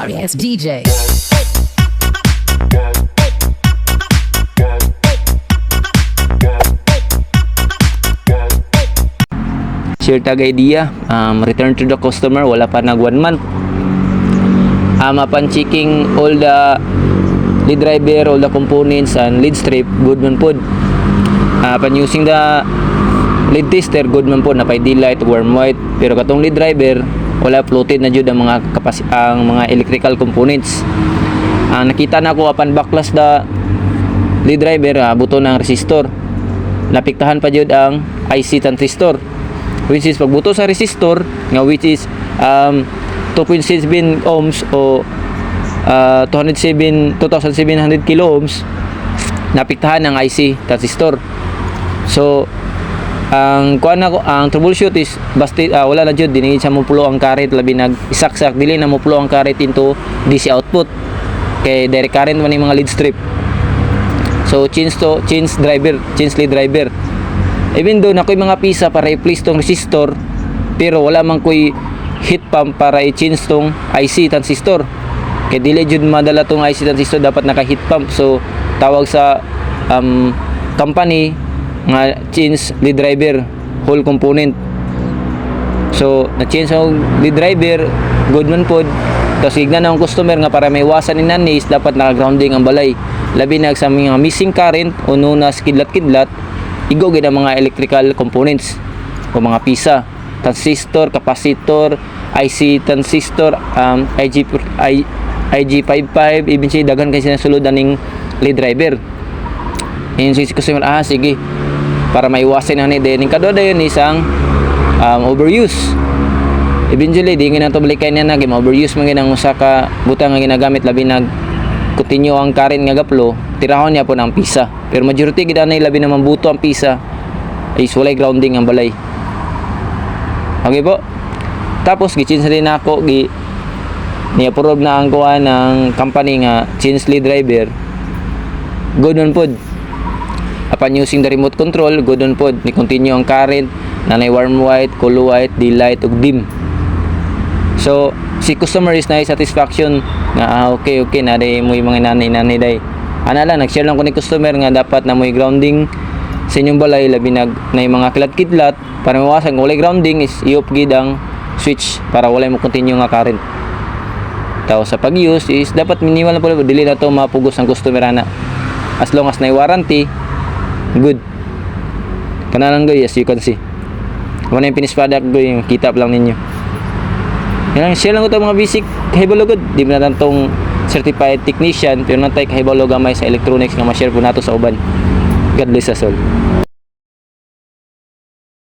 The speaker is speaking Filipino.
Darius DJ. Share tag idea, return to the customer, wala pa nag 1 month. Upon checking all the lead driver, all the components and lead strip, good man pod. Upon using the lead tester, good man pod, napay D-light, warm white, pero katong lead driver wala, floated na jud ang mga electrical components. Nakita na ko upon backlash the lead driver, buto ng resistor, napiktahan pa jud ang IC transistor, which is pagbuto sa resistor nga, which is 2.7 ohms o 2,700 kilo ohms, napiktahan ng IC transistor. So ang troubleshoot is basta wala na jud dinhi sa mopulo ang current, labi nag isaksak dili na mopulo ang current into DC output kay direct current man yung mga lead strip. So change lead driver. Even though nakoy mga pisa para i-replace tong resistor, pero wala man koy heat pump para i-change tong IC transistor. Kay dili jud madala tong IC transistor, dapat naka heat pump. So tawag sa company nga change lead driver whole component. So na-change ang lead driver, good man pod. Tapos igna na ang customer nga para may iwasan ni nanis, dapat naka-grounding ang balay. Labi na sa mga missing current o nunas kidlat-kidlat, igo gid ang mga electrical components o mga pisa, transistor, capacitor, IC transistor, IG55, even siya daghan kay sinasulod aning lead driver. Yun si customer, sige, para maiwasan na ni din kadto dayon isang overuse. Eventually di nga nato balikan niya na overuse man ginang usa ka butang nga ginagamit, labi nag continue ang current nga gaplo, tirahon niya po ng pisa. Pero majority gid anay labi na mambuto ang pisa is walay grounding ang balay. Okay po. Tapos gichin sa din ako ni-approve na ang kuha ng company nga change lead driver. Good on pod. Upon using the remote control, good on pod. Ni continue ang current, nanay warm white, cool white, D-light ug dim. So si customer is na satisfaction nga okay na day mo yung mga nanay day. Ana lang nag-share lang ko ni customer nga dapat na mo grounding sa inyong balay, labi na yung mga kidlat-kidlat, para mawasan kung walay grounding is i-off gid ang switch para walay mo continue nga current. Tapos sa pag-use is dapat minimal na po, dili na to mapugos ang customer ana. As long as na warranty, good. Kanalang go, as you can see. Kung ano yung finished product go, yung kita lang ninyo. Yan, share lang ko ito mga basic kahibalo good. Di ba na itong certified technician, pero natay kahibalo gamay sa electronics nga ma-share po nato sa uban. God bless us all.